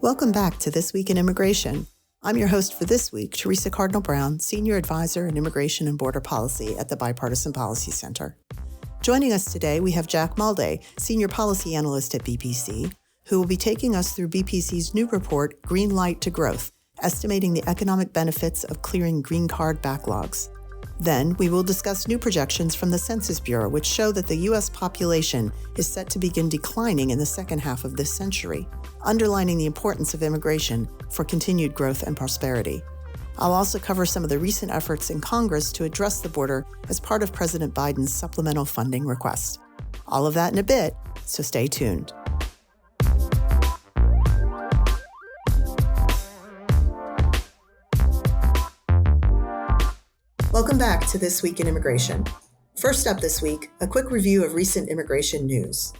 Welcome back to This Week in Immigration. I'm your host for this week, Theresa Cardinal Brown, Senior Advisor in Immigration and Border Policy at the Bipartisan Policy Center. Joining us today, we have Jack Malde, Senior Policy Analyst at BPC, who will be taking us through BPC's new report, Green Light to Growth, estimating the economic benefits of clearing green card backlogs. Then, we will discuss new projections from the Census Bureau, which show that the U.S. population is set to begin declining in the second half of this century, underlining the importance of immigration for continued growth and prosperity. I'll also cover some of the recent efforts in Congress to address the border as part of President Biden's supplemental funding request. All of that in a bit, so stay tuned. Welcome back to This Week in Immigration. First up this week, a quick review of recent immigration news.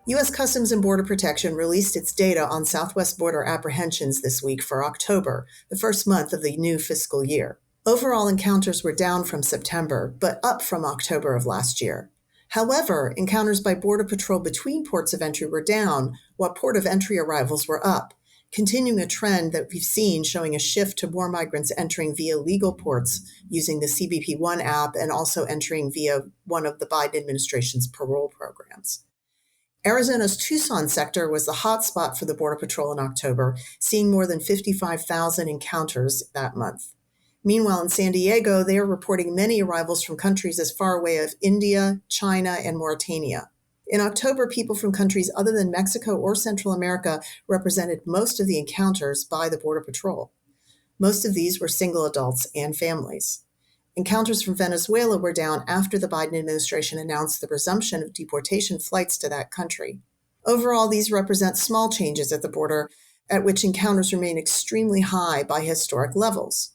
U.S. Customs and Border Protection released its data on southwest border apprehensions this week for October, the first month of the new fiscal year. Overall encounters were down from September, but up from October of last year. However, encounters by Border Patrol between ports of entry were down, while port of entry arrivals were up, continuing a trend that we've seen showing a shift to more migrants entering via legal ports using the CBP One app and also entering via one of the Biden administration's parole programs. Arizona's Tucson sector was the hotspot for the Border Patrol in October, seeing more than 55,000 encounters that month. Meanwhile, in San Diego, they are reporting many arrivals from countries as far away as India, China, and Mauritania. In October, people from countries other than Mexico or Central America represented most of the encounters by the Border Patrol. Most of these were single adults and families. Encounters from Venezuela were down after the Biden administration announced the resumption of deportation flights to that country. Overall, these represent small changes at the border, at which encounters remain extremely high by historic levels.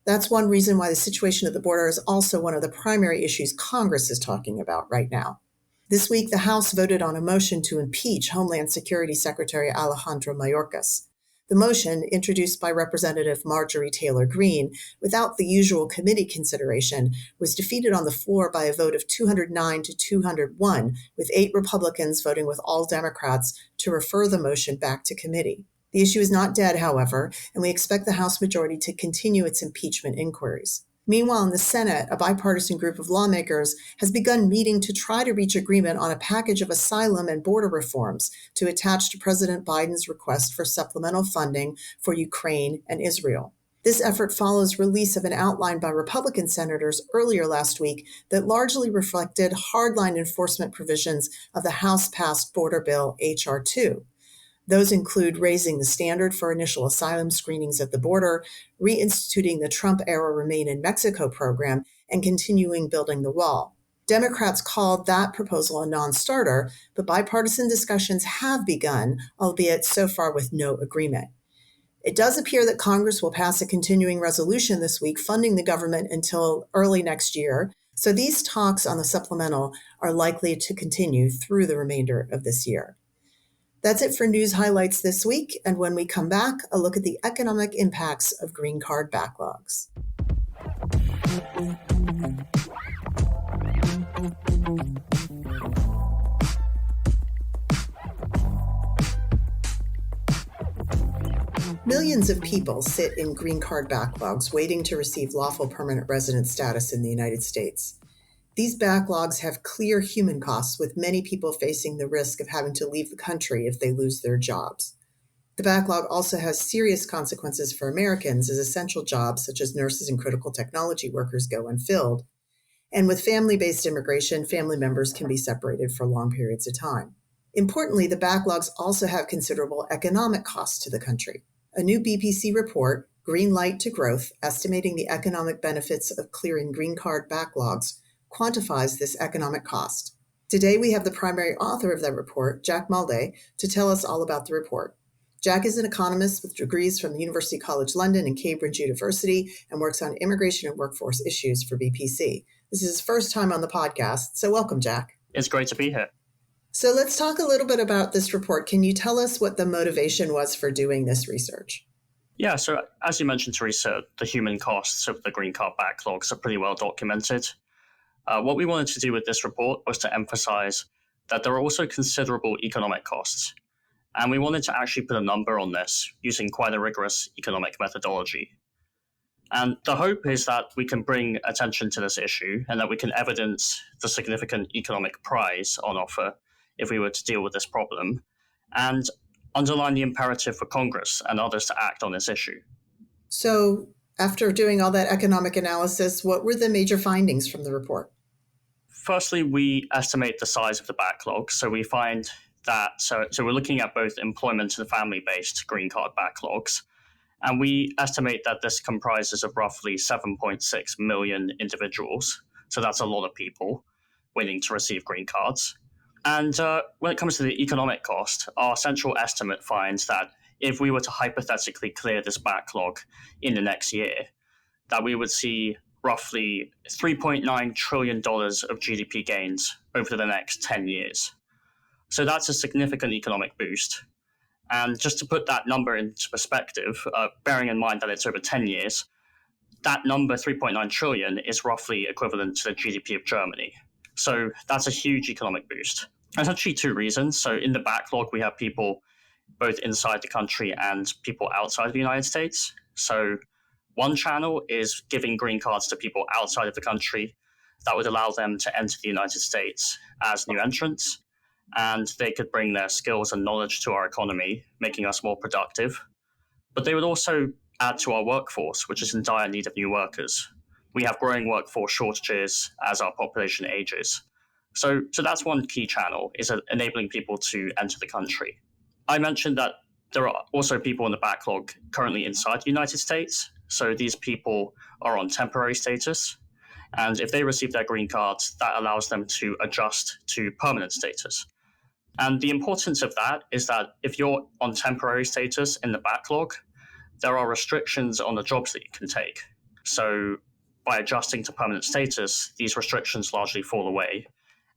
That's one reason why the situation at the border is also one of the primary issues Congress is talking about right now. This week, the House voted on a motion to impeach Homeland Security Secretary Alejandro Mayorkas. The motion, introduced by Representative Marjorie Taylor Greene, without the usual committee consideration, was defeated on the floor by a vote of 209 to 201, with 8 Republicans voting with all Democrats to refer the motion back to committee. The issue is not dead, however, and we expect the House majority to continue its impeachment inquiries. Meanwhile, in the Senate, a bipartisan group of lawmakers has begun meeting to try to reach agreement on a package of asylum and border reforms to attach to President Biden's request for supplemental funding for Ukraine and Israel. This effort follows release of an outline by Republican senators earlier last week that largely reflected hardline enforcement provisions of the House-passed border bill H.R. 2. Those include raising the standard for initial asylum screenings at the border, reinstituting the Trump-era Remain in Mexico program, and continuing building the wall. Democrats called that proposal a non-starter, but bipartisan discussions have begun, albeit so far with no agreement. It does appear that Congress will pass a continuing resolution this week funding the government until early next year, so these talks on the supplemental are likely to continue through the remainder of this year. That's it for news highlights this week, and when we come back, a look at the economic impacts of green card backlogs. Millions of people sit in green card backlogs waiting to receive lawful permanent resident status in the United States. These backlogs have clear human costs, with many people facing the risk of having to leave the country if they lose their jobs. The backlog also has serious consequences for Americans as essential jobs such as nurses and critical technology workers go unfilled. And with family-based immigration, family members can be separated for long periods of time. Importantly, the backlogs also have considerable economic costs to the country. A new BPC report, Green Light to Growth, estimating the economic benefits of clearing green card backlogs, quantifies this economic cost. Today, we have the primary author of that report, Jack Malde, to tell us all about the report. Jack is an economist with degrees from the University College London and Cambridge University and works on immigration and workforce issues for BPC. This is his first time on the podcast, so welcome, Jack. It's great to be here. So let's talk a little bit about this report. Can you tell us what the motivation was for doing this research? Yeah, so as you mentioned, Theresa, the human costs of the green card backlogs are pretty well documented. What we wanted to do with this report was to emphasize that there are also considerable economic costs. And we wanted to actually put a number on this using quite a rigorous economic methodology. And the hope is that we can bring attention to this issue and that we can evidence the significant economic prize on offer if we were to deal with this problem, and underline the imperative for Congress and others to act on this issue. So, after doing all that economic analysis, what were the major findings from the report? Firstly, we estimate the size of the backlog. So we find that, so we're looking at both employment and family-based green card backlogs. And we estimate that this comprises of roughly 7.6 million individuals. So that's a lot of people waiting to receive green cards. And when it comes to the economic cost, our central estimate finds that if we were to hypothetically clear this backlog in the next year, that we would see roughly $3.9 trillion of GDP gains over the next 10 years. So that's a significant economic boost. And just to put that number into perspective, bearing in mind that it's over 10 years, that number, 3.9 trillion, is roughly equivalent to the GDP of Germany. So that's a huge economic boost. There's actually two reasons. So in the backlog, we have people both inside the country and people outside of the United States. So one channel is giving green cards to people outside of the country that would allow them to enter the United States as new entrants, and they could bring their skills and knowledge to our economy, making us more productive. But they would also add to our workforce, which is in dire need of new workers. We have growing workforce shortages as our population ages. So that's one key channel, is enabling people to enter the country. I mentioned that there are also people in the backlog currently inside the United States. So these people are on temporary status. And if they receive their green cards, that allows them to adjust to permanent status. And the importance of that is that if you're on temporary status in the backlog, there are restrictions on the jobs that you can take. So by adjusting to permanent status, these restrictions largely fall away,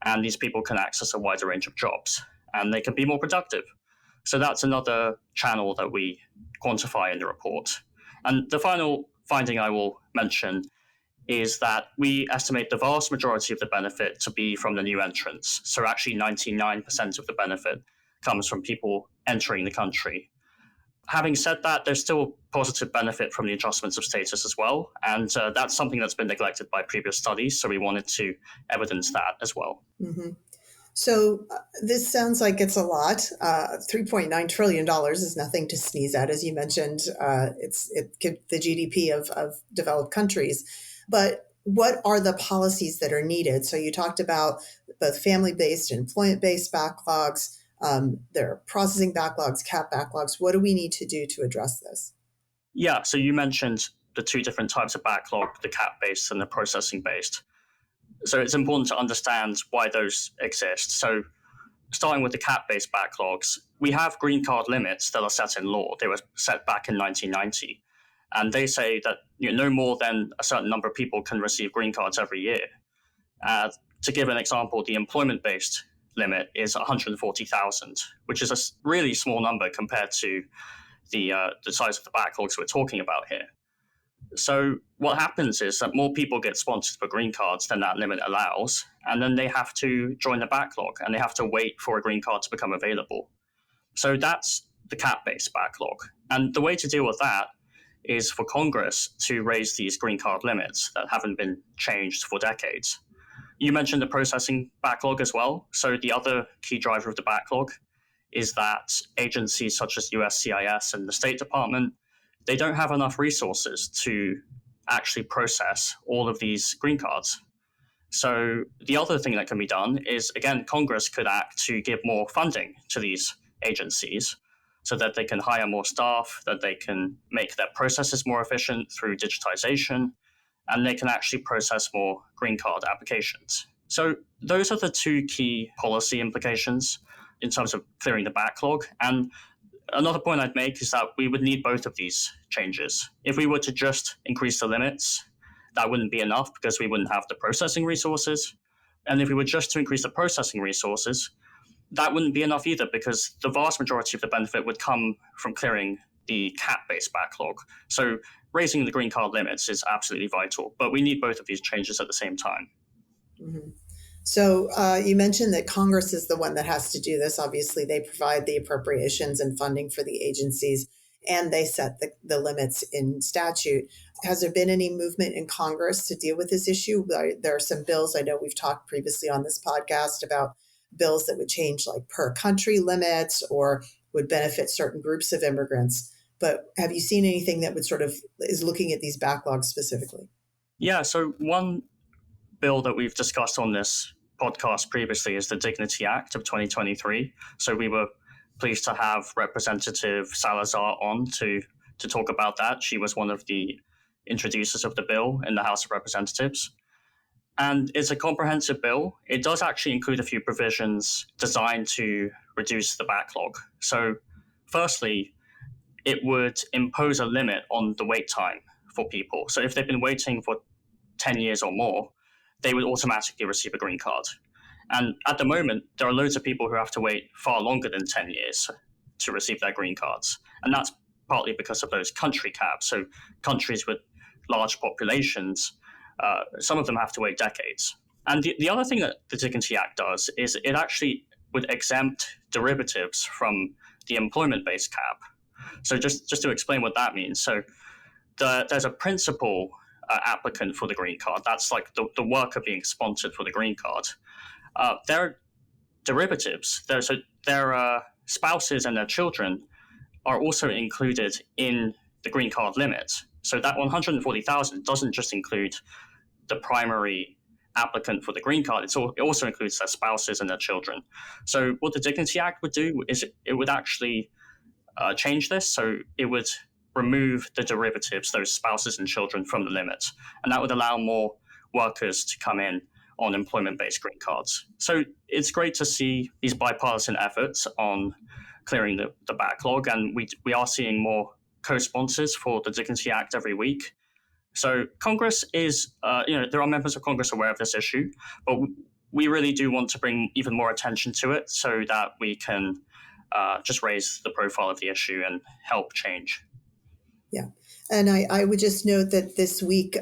and these people can access a wider range of jobs, and they can be more productive. So that's another channel that we quantify in the report. And the final finding I will mention is that we estimate the vast majority of the benefit to be from the new entrants. So actually 99% of the benefit comes from people entering the country. Having said that, there's still positive benefit from the adjustments of status as well. And that's something that's been neglected by previous studies. So we wanted to evidence that as well. Mm-hmm. So this sounds like it's a lot. $3.9 trillion is nothing to sneeze at. As you mentioned, it gives the GDP of developed countries. But what are the policies that are needed? So you talked about both family-based and employment-based backlogs. There are processing backlogs, cap backlogs. What do we need to do to address this? Yeah, so you mentioned the two different types of backlog, the cap-based and the processing-based. So it's important to understand why those exist. So starting with the cap-based backlogs, we have green card limits that are set in law. They were set back in 1990. And they say that no more than a certain number of people can receive green cards every year. To give an example, the employment-based limit is 140,000, which is a really small number compared to the size of the backlogs we're talking about here. So what happens is that more people get sponsored for green cards than that limit allows, and then they have to join the backlog, and they have to wait for a green card to become available. So that's the cap-based backlog. And the way to deal with that is for Congress to raise these green card limits that haven't been changed for decades. You mentioned the processing backlog as well. So the other key driver of the backlog is that agencies such as USCIS and the State Department, they don't have enough resources to actually process all of these green cards. So the other thing that can be done is, again, Congress could act to give more funding to these agencies so that they can hire more staff, that they can make their processes more efficient through digitization, and they can actually process more green card applications. So those are the two key policy implications in terms of clearing the backlog. And another point I'd make is that we would need both of these changes. If we were to just increase the limits, that wouldn't be enough because we wouldn't have the processing resources. And if we were just to increase the processing resources, that wouldn't be enough either because the vast majority of the benefit would come from clearing the cap-based backlog. So raising the green card limits is absolutely vital, but we need both of these changes at the same time. Mm-hmm. So you mentioned that Congress is the one that has to do this. Obviously, they provide the appropriations and funding for the agencies, and they set the limits in statute. Has there been any movement in Congress to deal with this issue? There are some bills. I know we've talked previously on this podcast about bills that would change like per country limits or would benefit certain groups of immigrants. But have you seen anything that would sort of is looking at these backlogs specifically? Yeah, so one bill that we've discussed on this podcast previously is the Dignity Act of 2023. So we were pleased to have Representative Salazar on to talk about that. She was one of the introducers of the bill in the House of Representatives. And it's a comprehensive bill. It does actually include a few provisions designed to reduce the backlog. So, firstly, it would impose a limit on the wait time for people. So, if they've been waiting for 10 years or more, they would automatically receive a green card. And at the moment, there are loads of people who have to wait far longer than 10 years to receive their green cards. And that's partly because of those country caps. So, countries with large populations, some of them have to wait decades. And the other thing that the Dignity Act does is it actually would exempt derivatives from the employment-based cap. So just to explain what that means. So there's a principal applicant for the green card. That's like the worker being sponsored for the green card. Their derivatives, their spouses and their children are also included in the green card limit. So that 140,000 doesn't just include the primary applicant for the green card, it also includes their spouses and their children. So what the Dignity Act would do is it would actually change this. So it would remove the derivatives, those spouses and children, from the limit. And that would allow more workers to come in on employment-based green cards. So it's great to see these bipartisan efforts on clearing the backlog. And we are seeing more co-sponsors for the Dignity Act every week. So Congress is, there are members of Congress aware of this issue, but we really do want to bring even more attention to it so that we can just raise the profile of the issue and help change. Yeah. And I would just note that this week,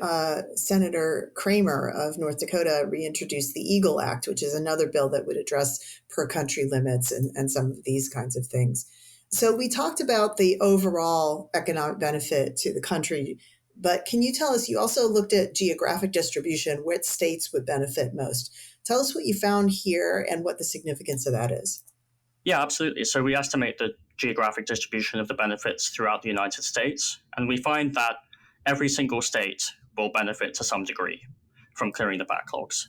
Senator Kramer of North Dakota reintroduced the EAGLE Act, which is another bill that would address per country limits and some of these kinds of things. So we talked about the overall economic benefit to the country, but can you tell us, you also looked at geographic distribution, which states would benefit most. Tell us what you found here and what the significance of that is. Yeah, absolutely. So we estimate the geographic distribution of the benefits throughout the United States, and we find that every single state will benefit to some degree from clearing the backlogs.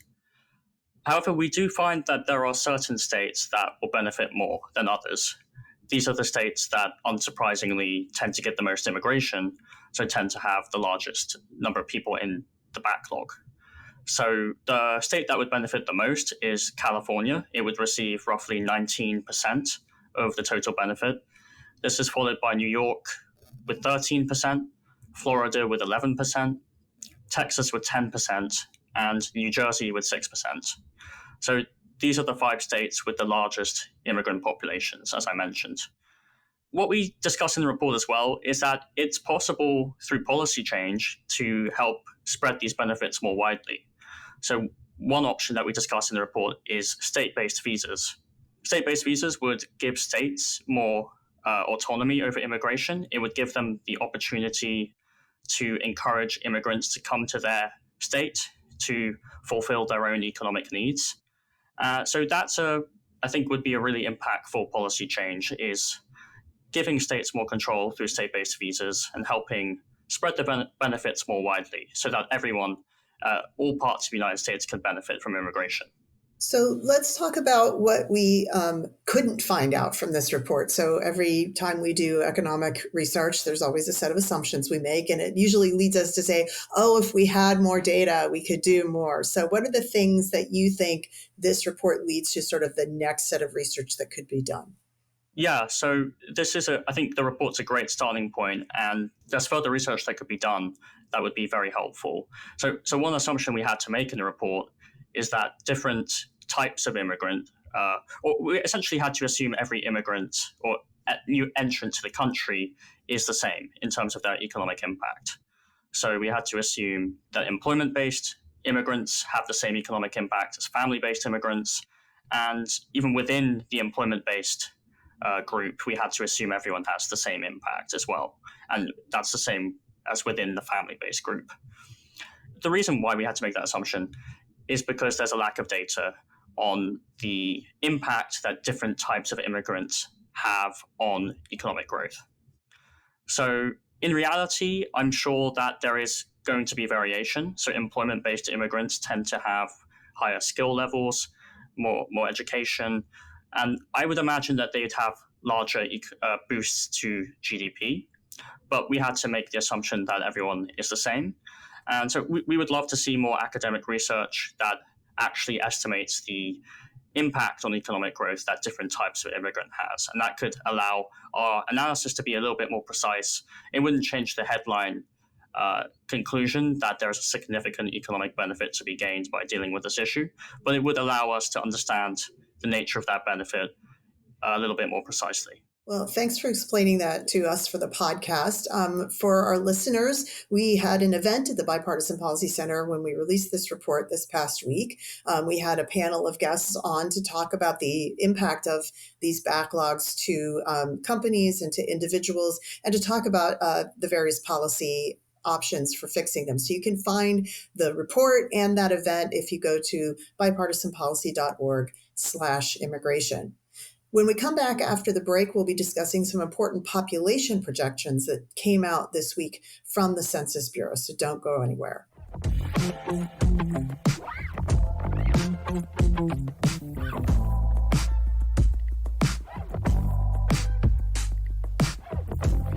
However, we do find that there are certain states that will benefit more than others. These are the states that, unsurprisingly, tend to get the most immigration, so tend to have the largest number of people in the backlog. So the state that would benefit the most is California. It would receive roughly 19% of the total benefit. This is followed by New York with 13%, Florida with 11%, Texas with 10%, and New Jersey with 6%. So these are the 5 states with the largest immigrant populations, as I mentioned. What we discuss in the report as well is that it's possible through policy change to help spread these benefits more widely. So one option that we discuss in the report is state-based visas. State-based visas would give states more autonomy over immigration. It would give them the opportunity to encourage immigrants to come to their state to fulfill their own economic needs. So that's I think would be a really impactful policy change, is giving states more control through state-based visas and helping spread the benefits more widely so that everyone, all parts of the United States, can benefit from immigration. So let's talk about what we couldn't find out from this report. So every time we do economic research, there's always a set of assumptions we make, and it usually leads us to say, oh, if we had more data, we could do more. So what are the things that you think this report leads to sort of the next set of research that could be done? Yeah, so this is I think the report's a great starting point, and there's further research that could be done that would be very helpful. So one assumption we had to make in the report is that different types of immigrant, or we essentially had to assume every immigrant or new entrant to the country is the same in terms of their economic impact. So we had to assume that employment-based immigrants have the same economic impact as family-based immigrants. And even within the employment-based group, we had to assume everyone has the same impact as well. And that's the same as within the family-based group. The reason why we had to make that assumption is because there's a lack of data on the impact that different types of immigrants have on economic growth. So in reality, I'm sure that there is going to be variation. So employment-based immigrants tend to have higher skill levels, more education, and I would imagine that they'd have larger boosts to GDP. But we had to make the assumption that everyone is the same. And so we would love to see more academic research that actually estimates the impact on economic growth that different types of immigrant has. And that could allow our analysis to be a little bit more precise. It wouldn't change the headline conclusion that there's a significant economic benefit to be gained by dealing with this issue, but it would allow us to understand the nature of that benefit a little bit more precisely. Well, thanks for explaining that to us for the podcast. For our listeners, we had an event at the Bipartisan Policy Center when we released this report this past week. We had a panel of guests on to talk about the impact of these backlogs to companies and to individuals, and to talk about the various policy options for fixing them. So you can find the report and that event if you go to bipartisanpolicy.org/immigration. When we come back after the break, we'll be discussing some important population projections that came out this week from the Census Bureau, so don't go anywhere.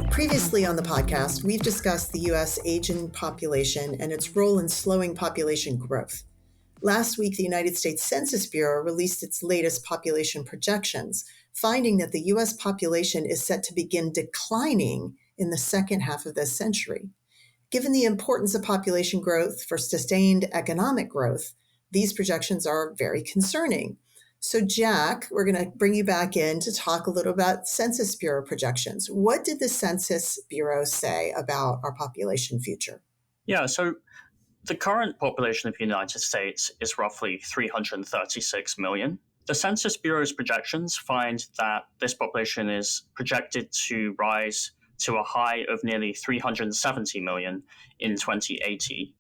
Previously on the podcast, we've discussed the U.S. aging population and its role in slowing population growth. Last week, the United States Census Bureau released its latest population projections, finding that the U.S. population is set to begin declining in the second half of this century. Given the importance of population growth for sustained economic growth, these projections are very concerning. So, Jack, we're going to bring you back in to talk a little about Census Bureau projections. What did the Census Bureau say about our population future? Yeah, so the current population of the United States is roughly 336 million. The Census Bureau's projections find that this population is projected to rise to a high of nearly 370 million in 2080.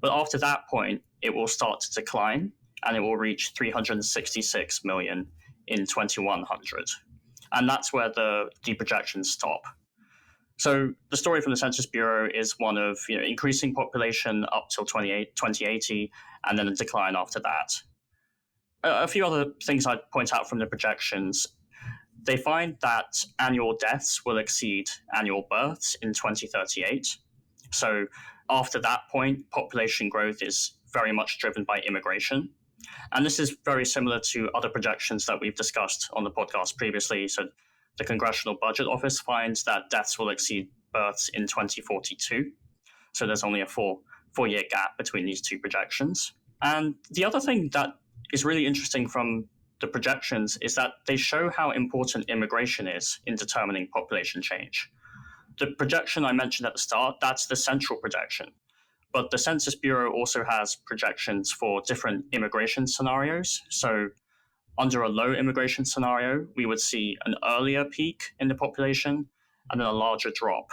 But after that point, it will start to decline and it will reach 366 million in 2100. And that's where the projections stop. So the story from the Census Bureau is one of increasing population up till 2080, and then a decline after that. A few other things I'd point out from the projections. They find that annual deaths will exceed annual births in 2038. So after that point, population growth is very much driven by immigration. And this is very similar to other projections that we've discussed on the podcast previously. So the Congressional Budget Office finds that deaths will exceed births in 2042. So there's only a four-year gap between these two projections. And the other thing that is really interesting from the projections is that they show how important immigration is in determining population change. The projection I mentioned at the start, that's the central projection. But the Census Bureau also has projections for different immigration scenarios. So under a low immigration scenario, we would see an earlier peak in the population and then a larger drop.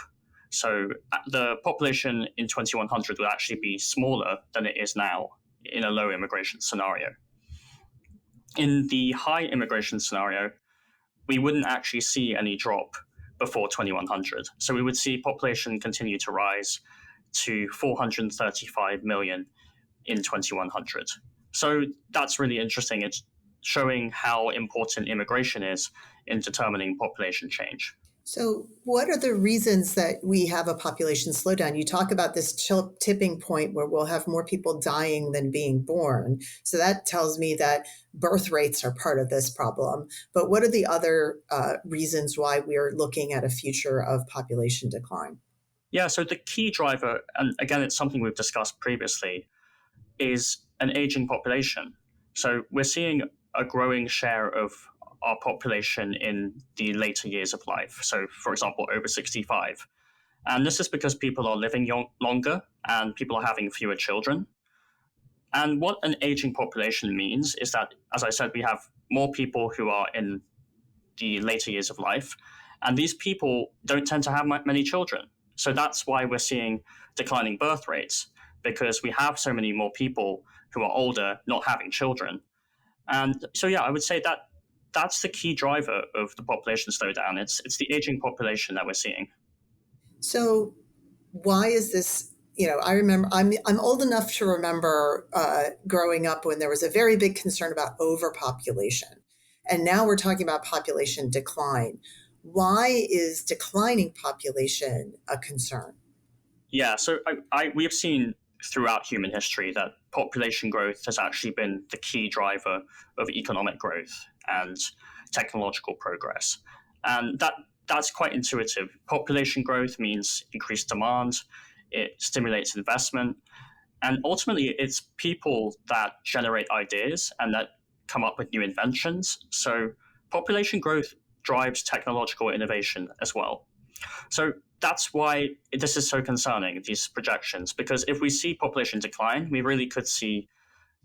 So the population in 2100 would actually be smaller than it is now in a low immigration scenario. In the high immigration scenario, we wouldn't actually see any drop before 2100. So we would see population continue to rise to 435 million in 2100. So that's really interesting. It's showing how important immigration is in determining population change. So what are the reasons that we have a population slowdown? You talk about this tipping point where we'll have more people dying than being born. So that tells me that birth rates are part of this problem. But what are the other reasons why we are looking at a future of population decline? Yeah, so the key driver, and again, it's something we've discussed previously, is an aging population. So we're seeing a growing share of our population in the later years of life. So, for example, over 65. And this is because people are living longer and people are having fewer children. And what an aging population means is that, as I said, we have more people who are in the later years of life, and these people don't tend to have many children. So that's why we're seeing declining birth rates, because we have so many more people who are older not having children. And so, yeah, I would say that that's the key driver of the population slowdown. It's the aging population that we're seeing. So why is this? I remember I'm old enough to remember growing up when there was a very big concern about overpopulation, and now we're talking about population decline. Why is declining population a concern? Yeah, so we have seen throughout human history that population growth has actually been the key driver of economic growth and technological progress. And that's quite intuitive. Population growth means increased demand, it stimulates investment, and ultimately it's people that generate ideas and that come up with new inventions. So population growth drives technological innovation as well. So that's why this is so concerning, these projections, because if we see population decline, we really could see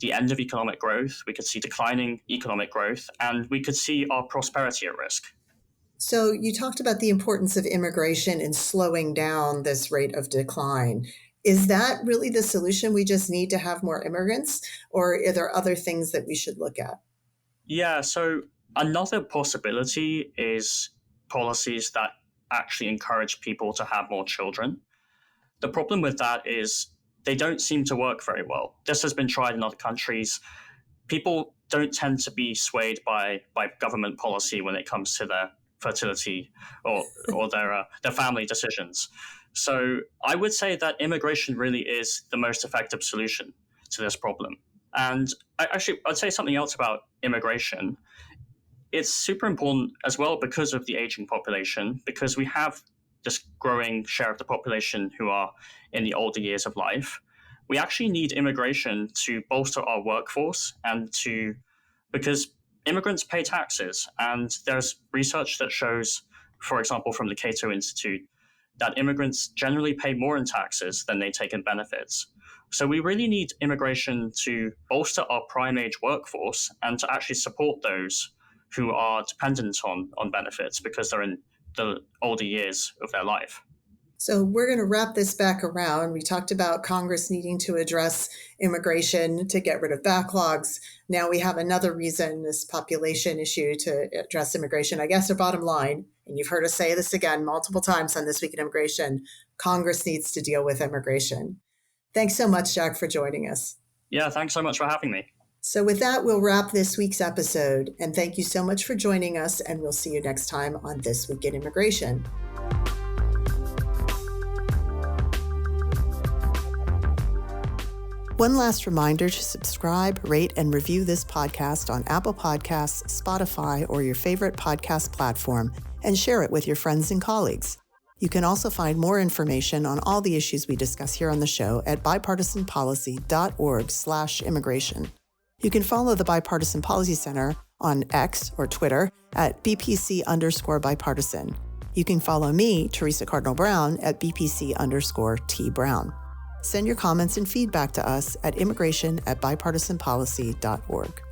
the end of economic growth, we could see declining economic growth, and we could see our prosperity at risk. So you talked about the importance of immigration in slowing down this rate of decline. Is that really the solution? We just need to have more immigrants, or are there other things that we should look at? Yeah, so another possibility is policies that actually encourage people to have more children. The problem with that is they don't seem to work very well. This has been tried in other countries. People don't tend to be swayed by government policy when it comes to their fertility or their family decisions. So I would say that immigration really is the most effective solution to this problem. And I'd say something else about immigration. It's super important as well because of the aging population, because we have this growing share of the population who are in the older years of life. We actually need immigration to bolster our workforce because immigrants pay taxes. And there's research that shows, for example, from the Cato Institute, that immigrants generally pay more in taxes than they take in benefits. So we really need immigration to bolster our prime age workforce and to actually support those who are dependent on benefits because they're in the older years of their life. So we're going to wrap this back around. We talked about Congress needing to address immigration to get rid of backlogs. Now we have another reason, this population issue, to address immigration. I guess the bottom line, and you've heard us say this again multiple times on This Week in Immigration, Congress needs to deal with immigration. Thanks so much, Jack, for joining us. Yeah, thanks so much for having me. So with that, we'll wrap this week's episode. And thank you so much for joining us. And we'll see you next time on This Week in Immigration. One last reminder to subscribe, rate, and review this podcast on Apple Podcasts, Spotify, or your favorite podcast platform, and share it with your friends and colleagues. You can also find more information on all the issues we discuss here on the show at bipartisanpolicy.org/immigration. You can follow the Bipartisan Policy Center on X or Twitter at BPC_bipartisan. You can follow me, Theresa Cardinal Brown, at BPC_T Brown. Send your comments and feedback to us at immigration@bipartisanpolicy.org.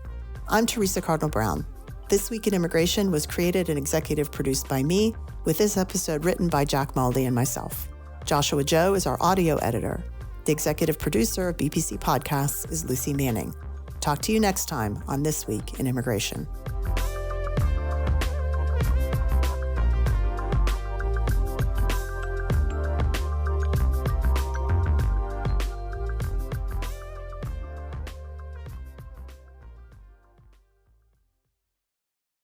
I'm Theresa Cardinal Brown. This Week in Immigration was created and executive produced by me, with this episode written by Jack Malde and myself. Joshua Joe is our audio editor. The executive producer of BPC Podcasts is Lucy Manning. Talk to you next time on This Week in Immigration.